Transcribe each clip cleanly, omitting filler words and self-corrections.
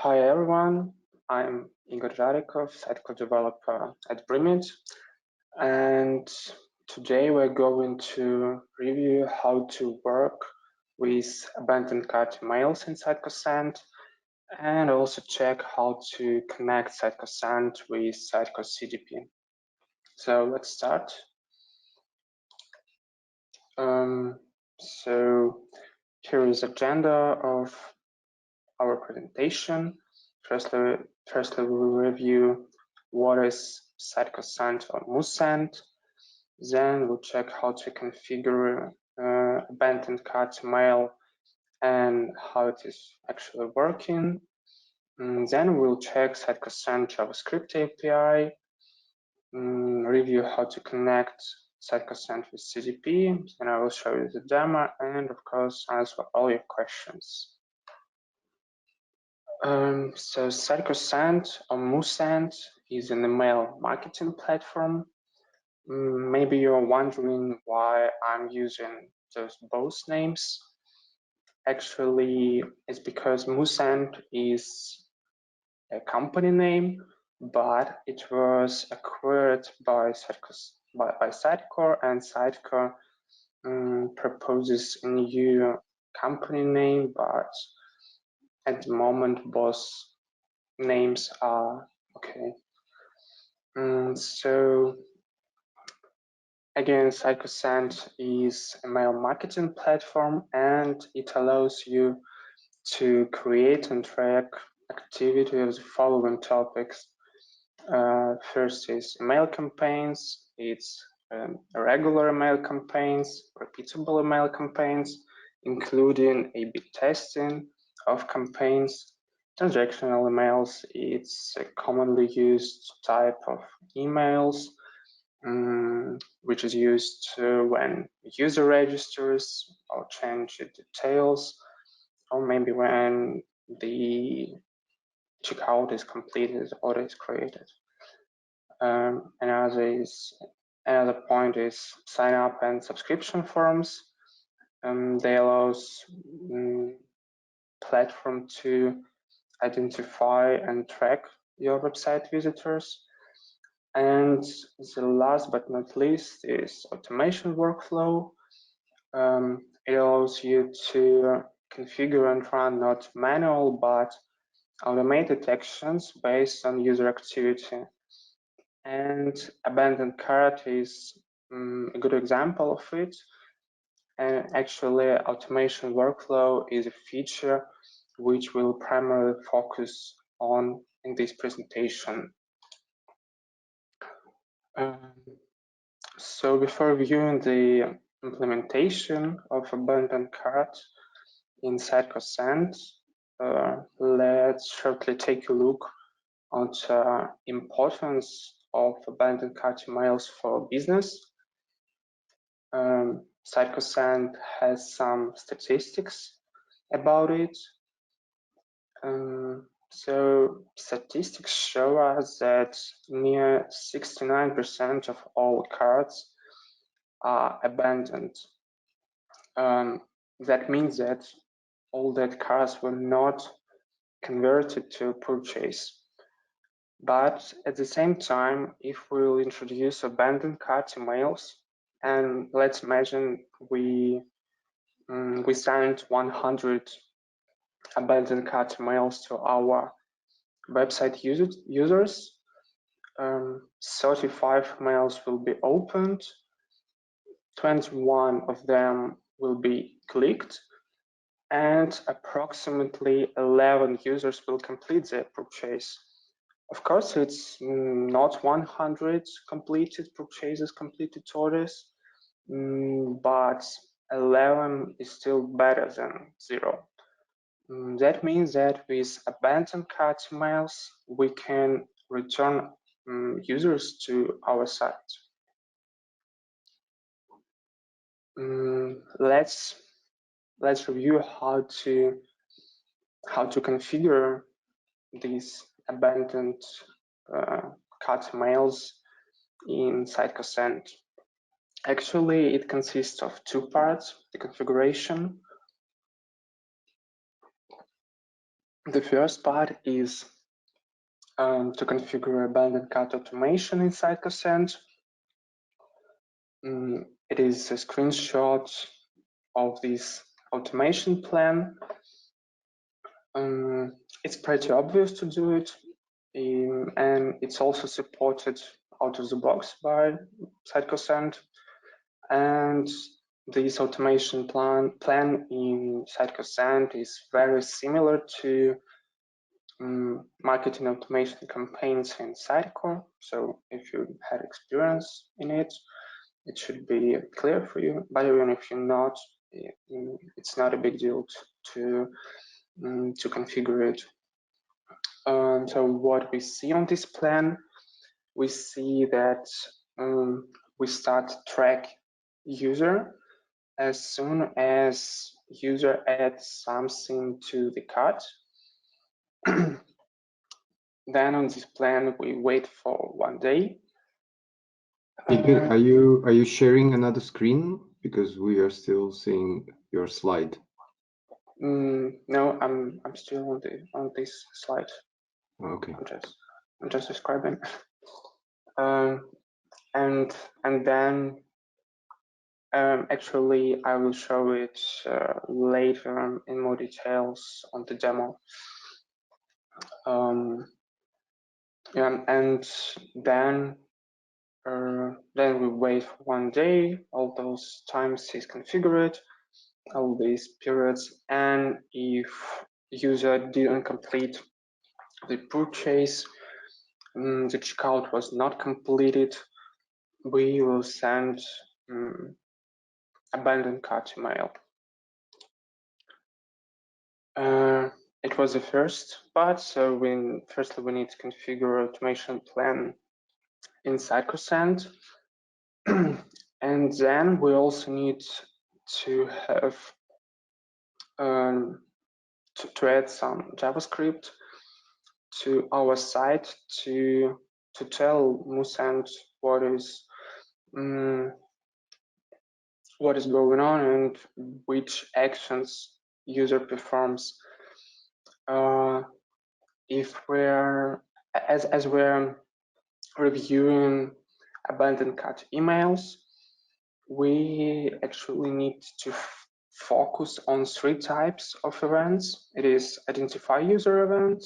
Hi everyone, I'm Igor Zharikov, Sitecore developer at Brimit, and today we're going to review how to work with abandoned cart emails in Sitecore Send, and also check how to connect Sitecore Send with Sitecore CDP. So let's start. So here is the agenda of our presentation. Firstly, we will review what is Sitecore Send or MooSend. Then we'll check how to configure abandoned cart email and how it is actually working. And then we'll check Sitecore Send JavaScript API, review how to connect Sitecore Send with CDP, and I will show you the demo and of course answer all your questions. So Sitecore Send or MooSend is an email marketing platform. Maybe you're wondering why I'm using those both names. Actually, it's because MooSend is a company name, but it was acquired by Sitecore, and Sitecore proposes a new company name, but at the moment both names are okay. So again, Sitecore Send is a mail marketing platform, and it allows you to create and track activity of the following topics. First is email campaigns. It's regular email campaigns, repeatable email campaigns, including A/B testing of campaigns. Transactional emails, it's a commonly used type of emails, which is used when a user registers or change details, or maybe when the checkout is completed, order is created. Another point is sign up and subscription forms. They allow platform to identify and track your website visitors. And the last but not least is automation workflow. It allows you to configure and run not manual but automated actions based on user activity. And abandoned cart is a good example of it. And actually, automation workflow is a feature which we'll primarily focus on in this presentation. So before viewing the implementation of abandoned cart in Sitecore Send, let's shortly take a look at the importance of abandoned cart emails for business. Sitecore Send has some statistics about it. So statistics show us that near 69% of all cards are abandoned. That means that all that cards were not converted to purchase. But at the same time, if we'll introduce abandoned cart emails, and let's imagine we send 100 abandoned cart emails to our website users, 35 mails will be opened, 21 of them will be clicked, and approximately 11 users will complete their purchase. Of course, it's not 100 completed purchases, completed orders, but 11 is still better than 0. That means that with abandoned cart emails, we can return users to our site. Let's review how to configure these abandoned cart emails in Sitecore Send. Actually, it consists of two parts: the configuration The first part is to configure abandoned cart automation in Sitecore Send. It is a screenshot of this automation plan. It's pretty obvious to do it, and it's also supported out of the box by Sitecore Send. And this automation plan in Sitecore Send is very similar to marketing automation campaigns in Sitecore. So if you had experience in it, it should be clear for you. But even if you're not, it's not a big deal to configure it. So what we see on this plan, we see that we start track user as soon as user adds something to the cart. Then on this plan, we wait for 1 day. Igor, are you sharing another screen? Because we are still seeing your slide. No, I'm still on this slide. Okay. I'm just describing. And then actually I will show it later in more details on the demo. Yeah, and then we wait for 1 day. All those times is configured, all these periods, and if user didn't complete the purchase, the checkout was not completed, we will send abandoned cart email. It was the first part, so firstly we need to configure automation plan in Sitecore Send, and then we also need to have to add some JavaScript to our site to tell Musend what is going on and which actions user performs. If we're as we're reviewing abandoned cart emails, we actually need to focus on 3 types of events. It is identify user event,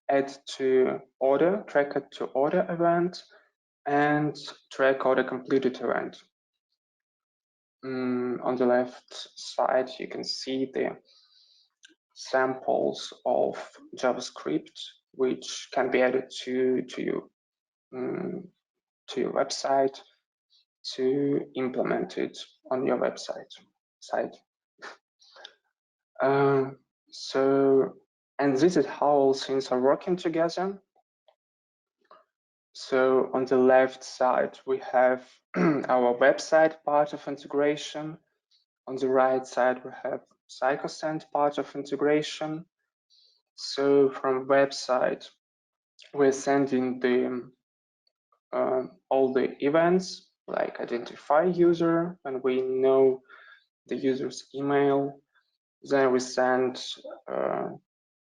add to order, track it to order event, and track order completed event. On the left side, you can see the samples of JavaScript which can be added to your website to implement it on your website site. And this is how all things are working together. So on the left side, we have our website part of integration. On the right side, we have Sitecore Send part of integration. So from website, we're sending the all the events like identify user, and we know the user's email. Then we send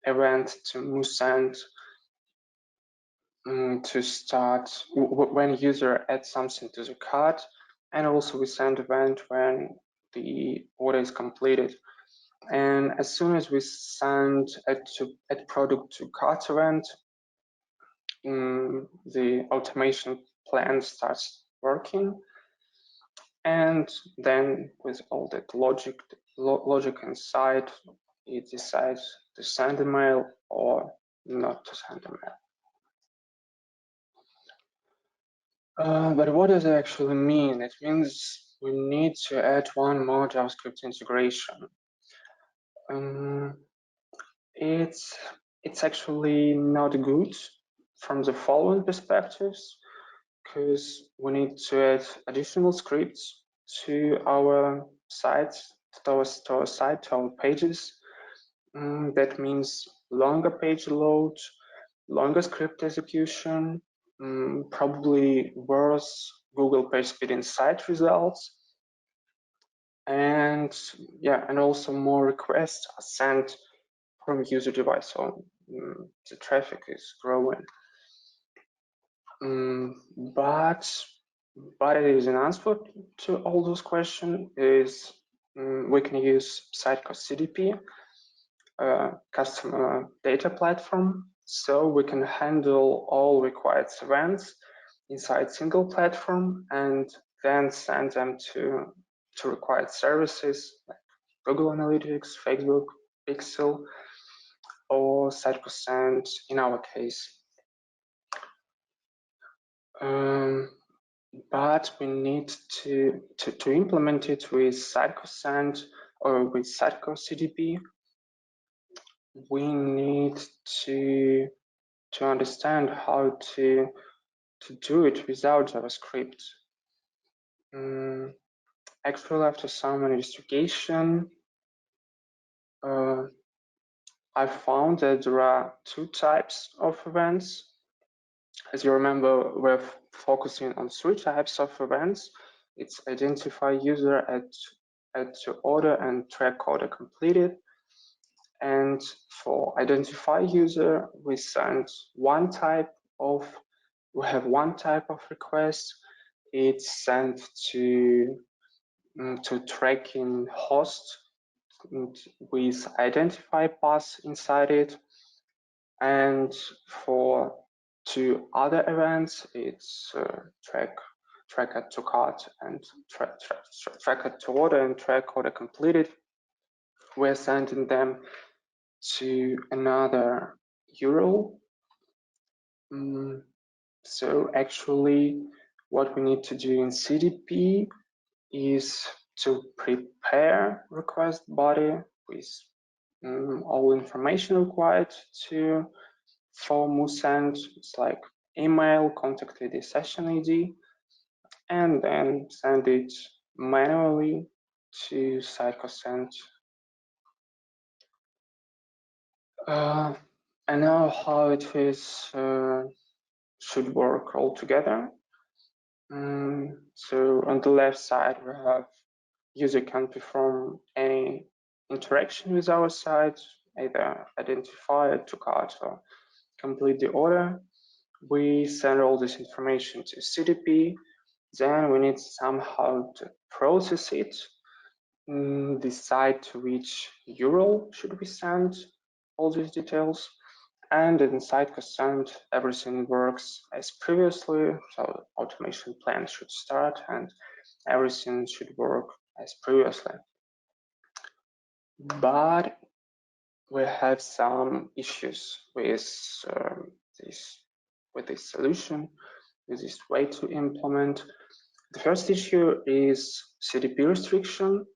event to Musend to start when user adds something to the cart, and also we send event when the order is completed. And as soon as we send add product to cart event, the automation plan starts working, and then with all that logic inside, it decides to send a mail or not to send a mail. But what does it actually mean? It means we need to add one more JavaScript integration. It's actually not good from the following perspectives, because we need to add additional scripts to our sites, to our site, to our pages. That means longer page load, longer script execution, probably worse Google page speed in site results, and yeah, and also more requests are sent from user device, so the traffic is growing. But it is an answer to all those questions is we can use Sitecore CDP, customer data platform, so we can handle all required events inside single platform and then send them to required services like Google Analytics, Facebook, Pixel, or Sitecore Send in our case. But we need to implement it with Sitecore Send or with Sitecore CDP. We need to understand how to do it without JavaScript. Actually, after some investigation, I found that there are two types of events. As you remember, we're focusing on three types of events. It's identify user at order and track order completed. And for identify user, we have one type of request. It's sent to tracking host with identify pass inside it. And for two other events, it's track add to cart and track add to order and track order completed. We're sending them to another URL. So actually, what we need to do in CDP is to prepare request body with all information required for MooSend. It's like email, contact ID, session ID, and then send it manually to Sitecore Send. And now how it is should work all together. So on the left side, we have user can perform any interaction with our site, either identify, add to cart, or complete the order. We send all this information to CDP. Then we need somehow to process it, decide to which URL should we send all these details. And in Sitecore Send, everything works as previously, so automation plan should start and everything should work as previously. But we have some issues with this solution, with this way to implement. The first issue is CDP restriction.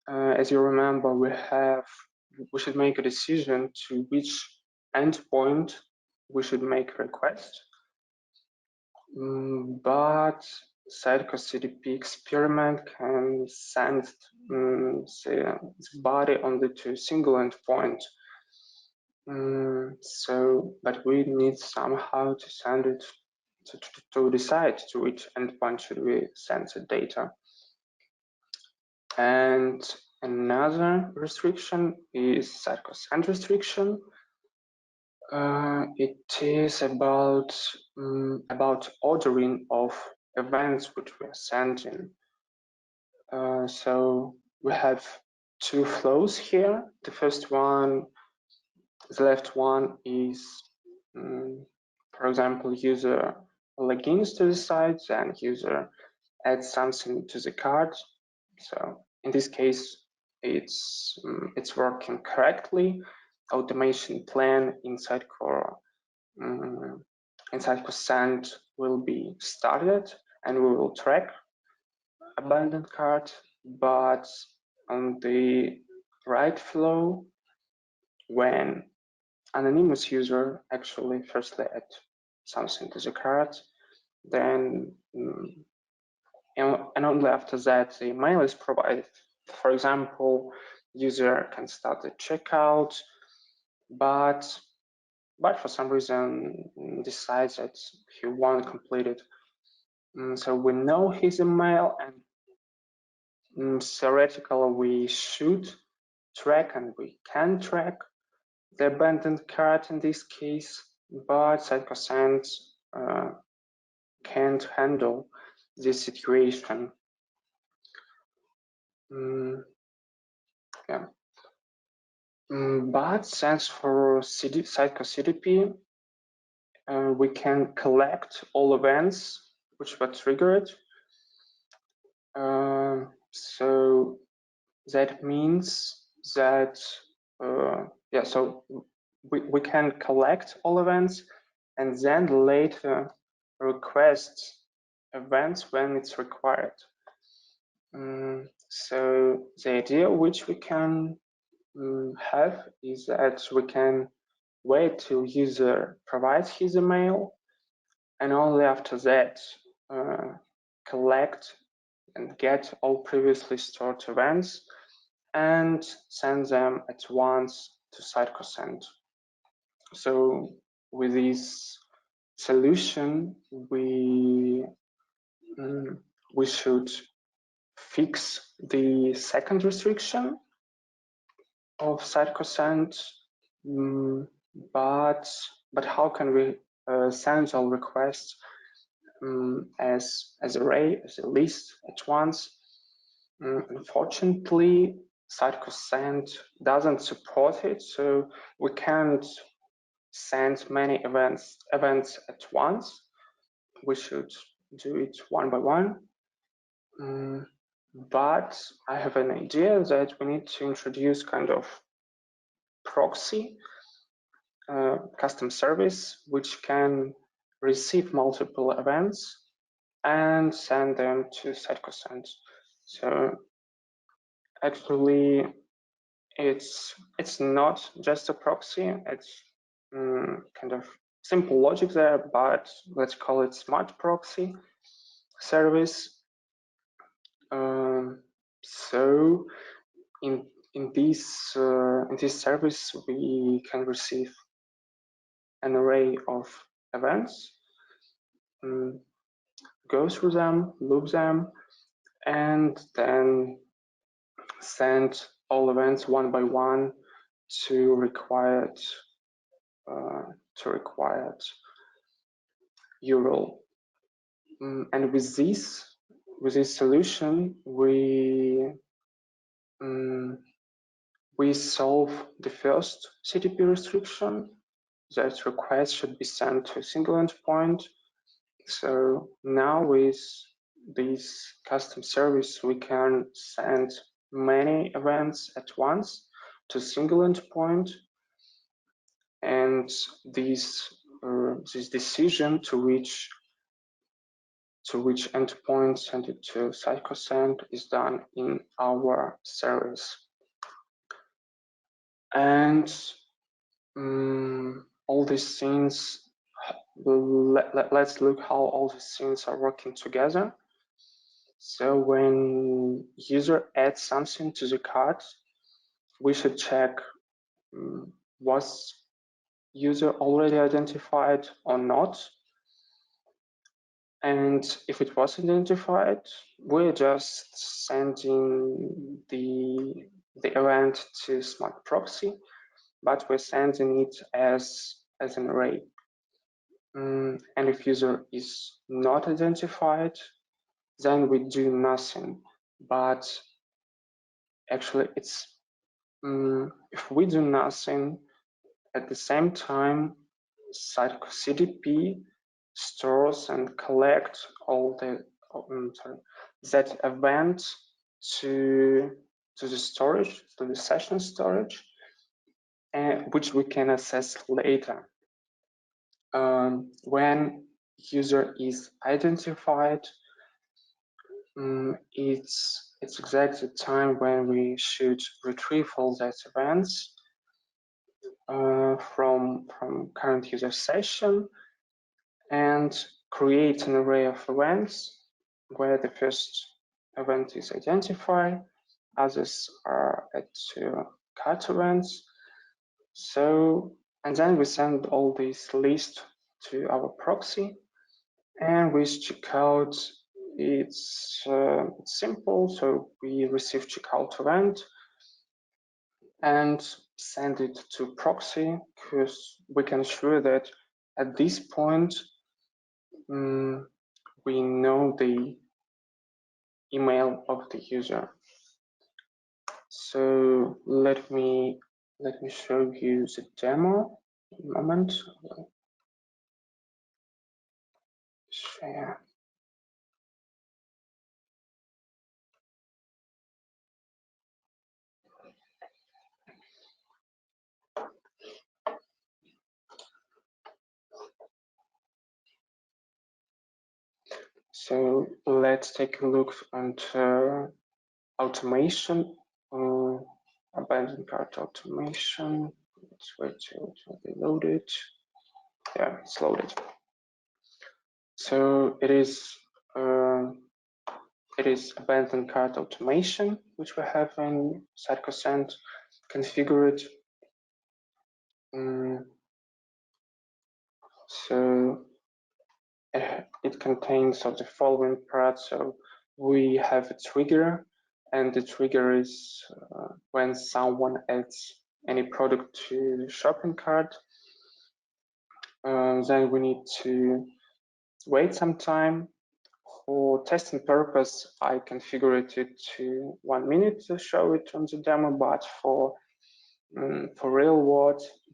As you remember, we should make a decision to which endpoint we should make a request. But Sitecore CDP experiment can send the body only to a single endpoint. But we need somehow to send it to decide to which endpoint should we send the data. And another restriction is Sitecore Send restriction. It is about ordering of events which we are sending. So we have two flows here. The first one, the left one is, for example, user logins to the site, and user adds something to the cart. So in this case, it's working correctly. Automation plan inside Sitecore Send will be started, and we will track abandoned cart. But on the right flow, when anonymous user actually firstly add something to the cart, then and only after that the email is provided. For example, user can start the checkout, but for some reason decides that he won't complete it. So we know his email, and theoretically we should track and we can track the abandoned cart in this case, but Sitecore Send can't handle this situation. Yeah. But thanks for Sitecore CDP, we can collect all events which were triggered. So that means that so we can collect all events and then later request events when it's required. So the idea which we can have is that we can wait till user provides his email, and only after that collect and get all previously stored events and send them at once to Sitecore Send. So with this solution, we should fix the second restriction of Sitecore Send, but how can we send all requests as array, as a list at once? Unfortunately, Sitecore Send doesn't support it, so we can't send many events at once. We should do it one by one. But I have an idea that we need to introduce kind of proxy custom service which can receive multiple events and send them to Sitecore Send. So actually, it's not just a proxy. It's kind of simple logic there, but let's call it smart proxy service. So in this service, we can receive an array of events, go through them, loop them, and then send all events one by one to required URL. And with this solution, we solve the first CDP restriction, that requests should be sent to a single endpoint. So now with this custom service, we can send many events at once to a single endpoint, and this decision to which endpoint send it to Sitecore Send is done in our service. And all these things, let's look how all these things are working together. So when user adds something to the cart, we should check was user already identified or not. And if it was identified, we're just sending the event to smart proxy, but we're sending it as an array. And if user is not identified, then we do nothing. But actually, it's if we do nothing, at the same time, Sitecore CDP stores and collects all the that event to the storage, to the session storage, which we can access later. When user is identified, it's exactly the time when we should retrieve all that events from current user session and create an array of events where the first event is identified, others are at cart events. So, and then we send all these lists to our proxy, and with checkout, it's simple. So we receive checkout event, and send it to proxy, because we can ensure that at this point we know the email of the user. So let me show you the demo in a moment. Share. So let's take a look at automation, abandoned cart automation. Let's wait till they load it. Yeah, it's loaded. So it is abandoned cart automation, which we have in Sitecore configured. So it contains of the following parts. So we have a trigger, and the trigger is when someone adds any product to the shopping cart. Then we need to wait some time. For testing purpose, I configured it to 1 minute to show it on the demo, but for real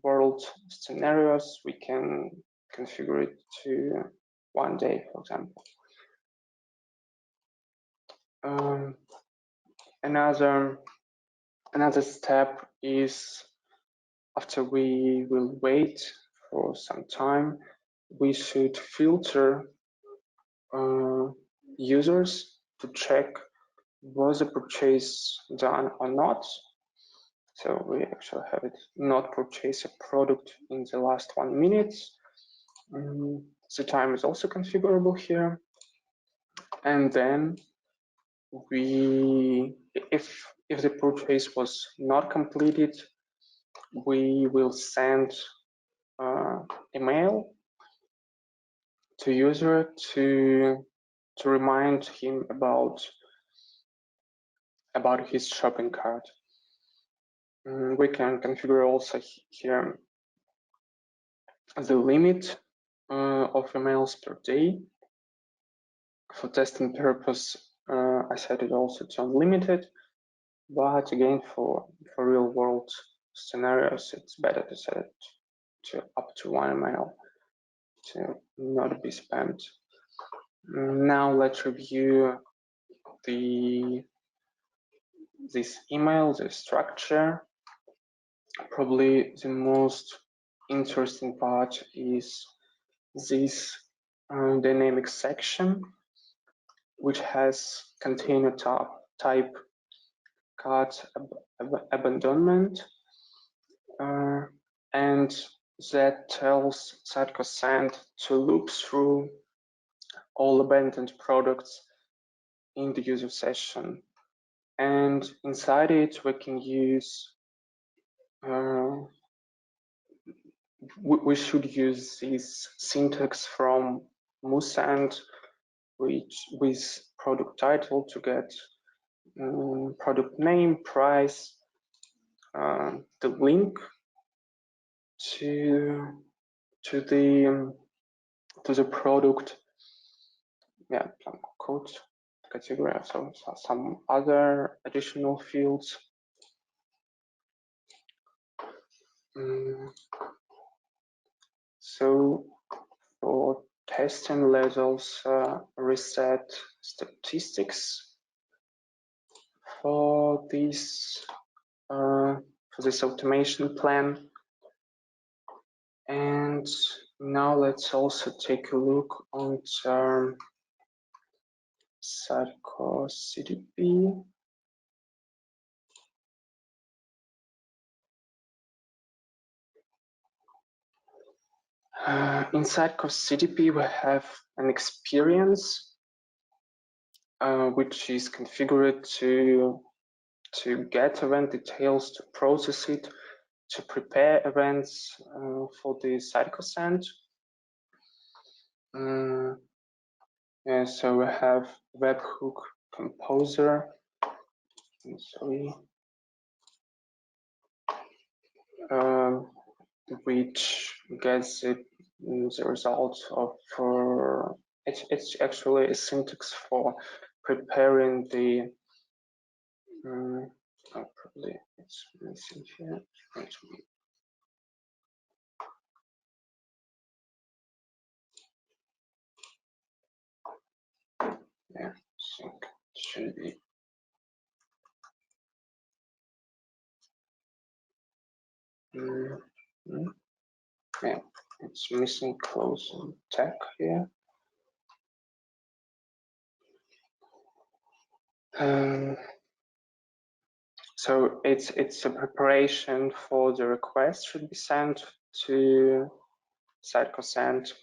world scenarios, we can configure it to 1 day, for example. Another step is, after we will wait for some time, we should filter users to check was the purchase done or not. So we actually have it not purchase a product in the last 1 minute. The time is also configurable here. And then if the purchase was not completed, we will send a mail to user to remind him about his shopping cart. We can configure also here the limit of emails per day. For testing purpose, I set it also to unlimited, but again, for real world scenarios, it's better to set it to up to 1 email to not be spammed. Now let's review this email, the structure. Probably the most interesting part is this dynamic section, which has container type cart abandonment, and that tells Sitecore to loop through all abandoned products in the user session. And inside it, we can use, we should use this syntax from Musand, which with product title to get product name, price, the link to the product, yeah, code category, so some other additional fields. So for testing, let's also reset statistics for this automation plan. And now let's also take a look on Sitecore CDP. In Sitecore CDP, we have an experience which is configured to get event details, to process it, to prepare events for the Sitecore. Yeah, so we have webhook composer. Sorry. which gets it the result of it's actually a syntax for preparing the probably it's missing here. Yeah, sync should be. Yeah, it's missing close and tag here. So it's a preparation for the request should be sent to Sitecore send.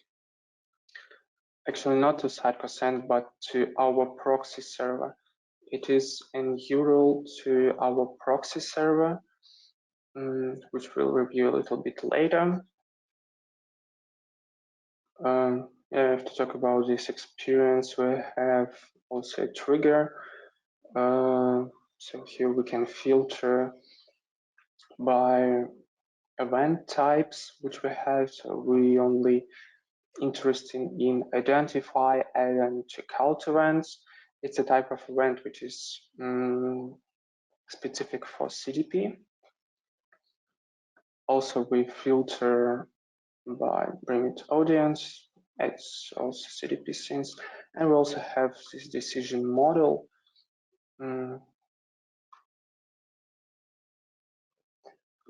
Actually, not to Sitecore send, but to our proxy server. It is an URL to our proxy server, which we'll review a little bit later. Yeah, I have to talk about this experience. We have also a trigger. So here we can filter by event types, which we have. So we only interested in identify and checkout events. It's a type of event which is specific for CDP. Also, we filter by remit audience. It's also CDP scenes, and we also have this decision model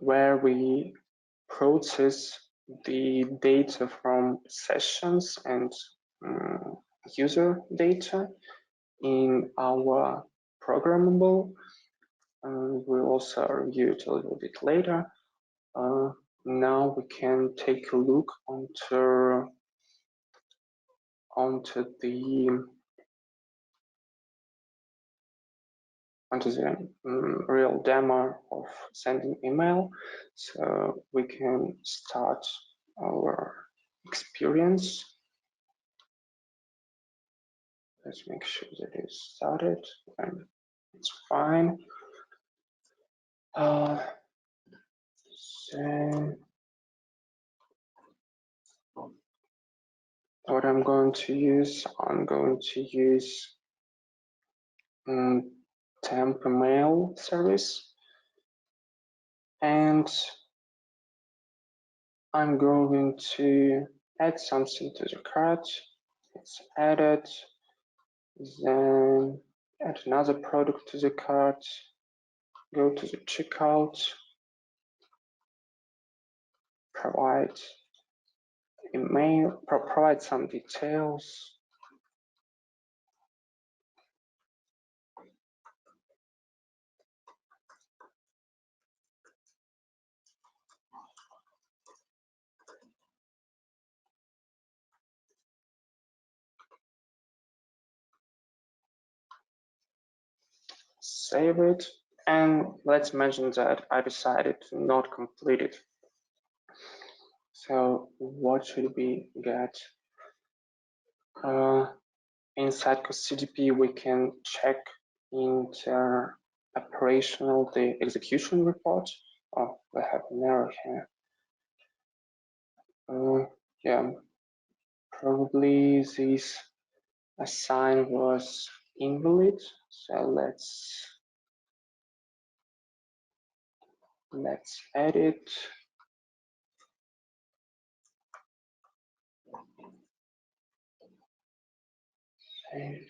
where we process the data from sessions and user data in our programmable. We'll also review it a little bit later. Now we can take a look onto the real demo of sending email. So we can start our experience. Let's make sure that it's started and it's fine. So what I'm going to use temp mail service, and I'm going to add something to the cart. It's added, then add another product to the cart, go to the checkout, provide email, provide some details. Save it, and let's mention that I decided to not complete it. So what should we get? In Sitecore CDP, we can check inter operational the execution report. Oh, we have an error here. Yeah, probably this assign was invalid. So let's edit. Save.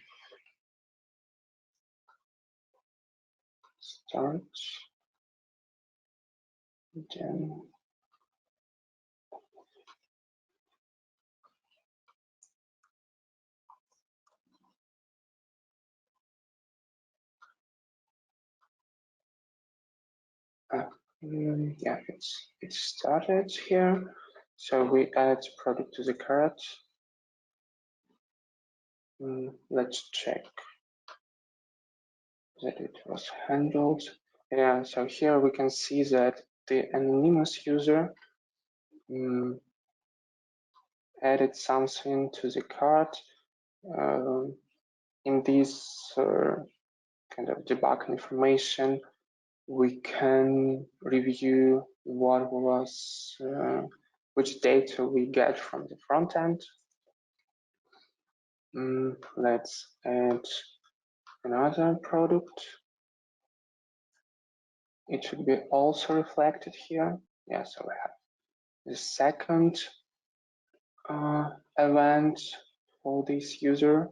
Start. Then yeah, it's started here. So we add product to the cart. Let's check that it was handled. Yeah, so here we can see that the anonymous user added something to the cart. In this kind of debug information, we can review what was which data we get from the front end. Let's add another product. It should be also reflected here. Yeah, so we have the second event for this user.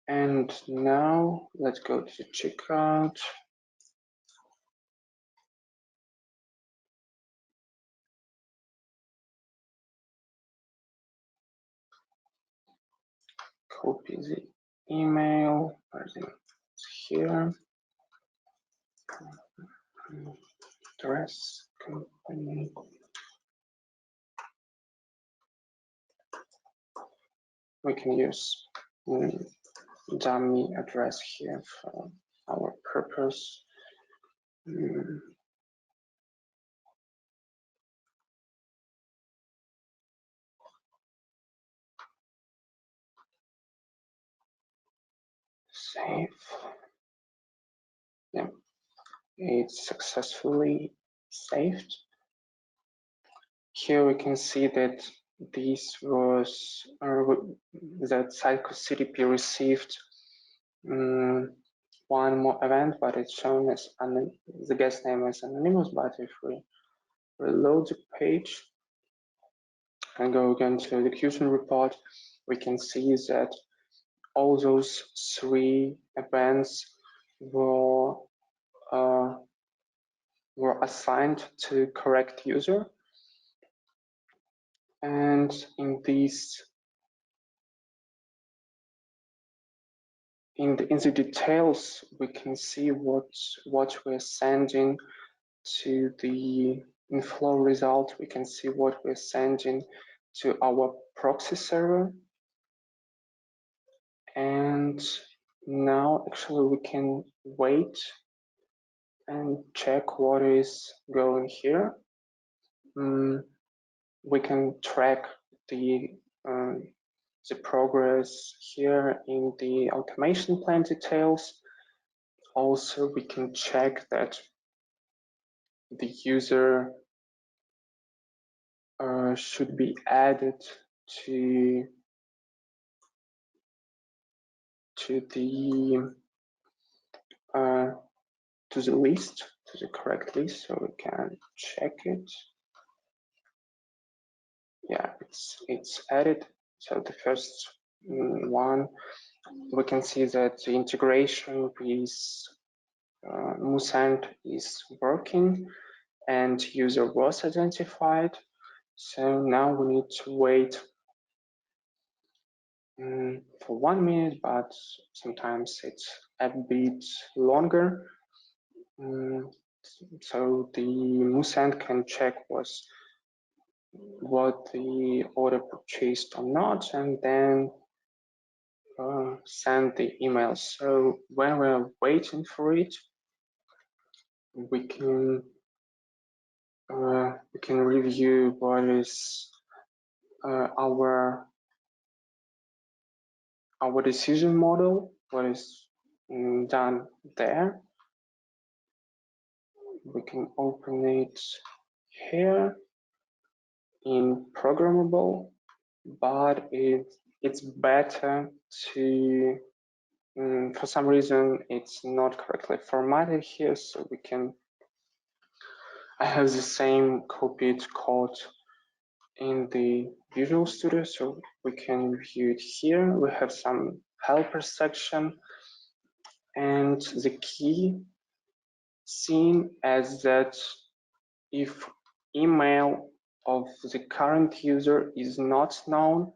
And now let's go to checkout. Copy the email, here, address, company. We can use dummy address here for our purpose. Save. Yeah, it's successfully saved. Here we can see that this was that Sitecore CDP received one more event, but it's shown as the guest name is anonymous. But if we reload the page and go again to the execution report, we can see that all those 3 events were assigned to correct user, and in these in the details we can see what we're sending to the inflow result. We can see what we're sending to our proxy server, and now actually we can wait and check what is going here. We can track the progress here in the automation plan details. Also, we can check that the user should be added to the list, to the correct list, so we can check it. Yeah, it's added. So the first one, we can see that the integration with Musand is working and user was identified. So now we need to wait for 1 minute, but sometimes it's a bit longer. So the Musand can check what the order purchased or not, and then send the email. So when we're waiting for it, we can review what is our decision model, what is done there. We can open it here in programmable, but it's better to for some reason it's not correctly formatted here, so we can I have the same copied code in the Visual Studio, so we can view it here. We have some helper section, and the key seen as that if email of the current user is not known,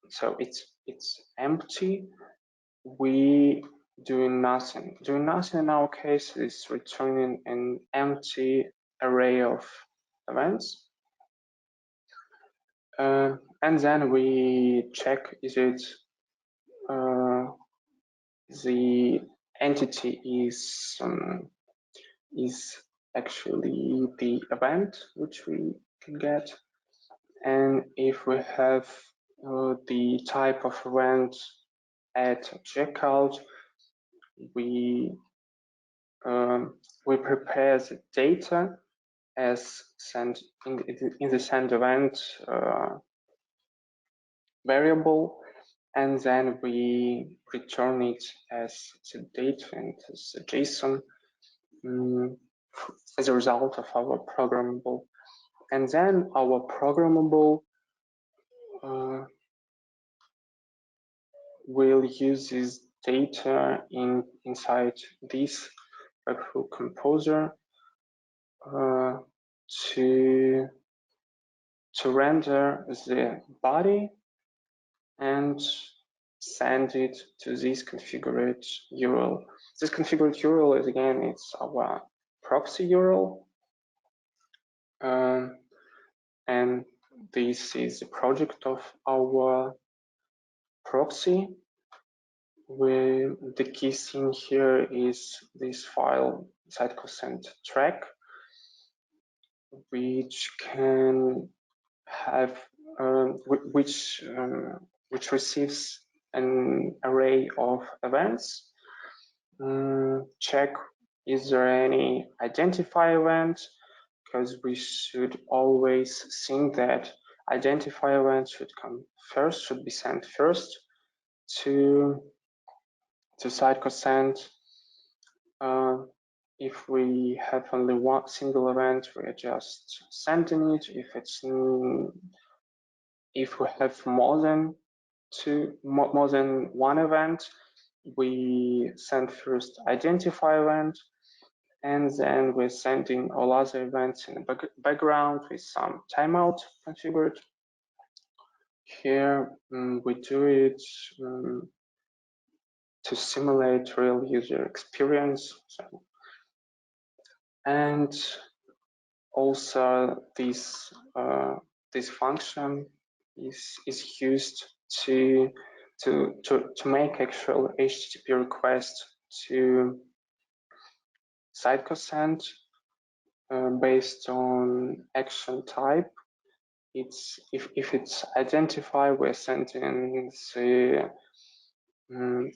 so it's empty, we do nothing. Doing nothing in our case is returning an empty array of events. And then we check is it the entity is actually the event which we can get, and if we have the type of event at checkout, we we prepare the data as send in the send event variable, and then we return it as the data and as a JSON as a result of our programmable. And then our programmable will use this data inside this webhook composer to render the body and send it to this configured URL. This configured URL is, again, it's our proxy URL. And this is the project of our proxy. The key thing here is this file Sitecore track, which can have which receives an array of events. Check, is there any identify event, because we should always think that identify event should come first, should be sent first to Sitecore. If we have only one single event, we are just sending it. If we have more than one event, we send first identify event, and then we're sending all other events in the background with some timeout configured. Here we do it to simulate real user experience. And also this function is used to make actual HTTP request to Sitecore based on action type. It's if it's identify, we're sending the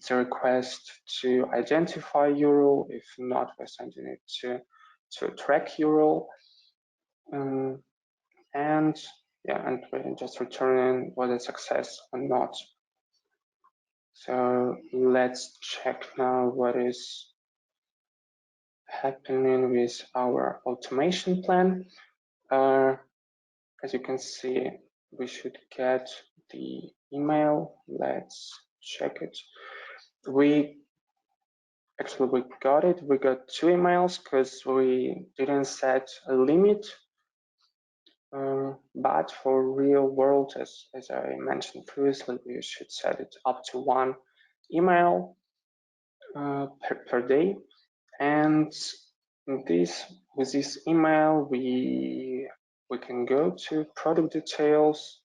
request to identify URL. If not, we're sending it to a track URL. And we're just returning whether success or not. So let's check now what is happening with our automation plan. As you can see, we should get the email. Let's check it. We got it. We got 2 emails because we didn't set a limit. But for real world, as I mentioned previously, we should set it up to 1 email per day. And with this email, we can go to product details.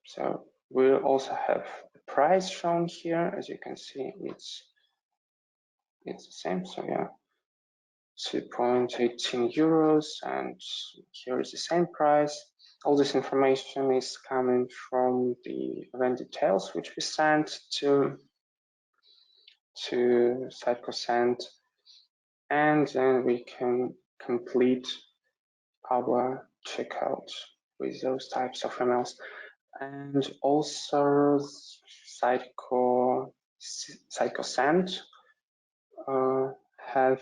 So we'll also have the price shown here. As you can see, it's the same. So yeah, 2.18 euros, and here is the same price. All this information is coming from the event details, which we sent to Sitecore, and then we can complete our checkout with those types of emails. And also Sitecore have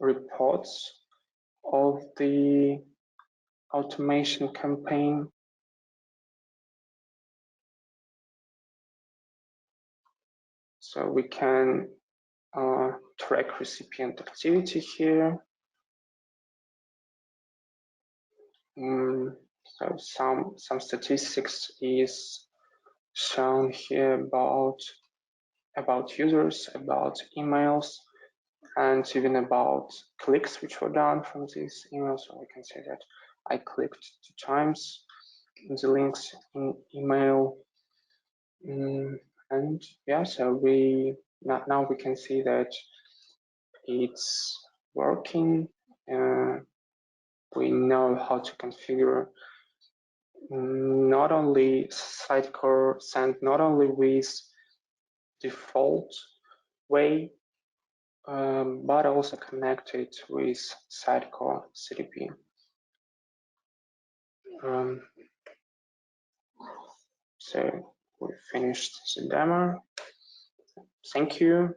reports of the automation campaign. So we can track recipient activity here. So some statistics is shown here about users, about emails, and even about clicks which were done from these emails. So we can say that I clicked 2 times the links in email. And yeah, so now we can see that it's working. We know how to configure not only Sitecore send not only with default way, but also connected with Sitecore CDP. So we finished the demo. Thank you.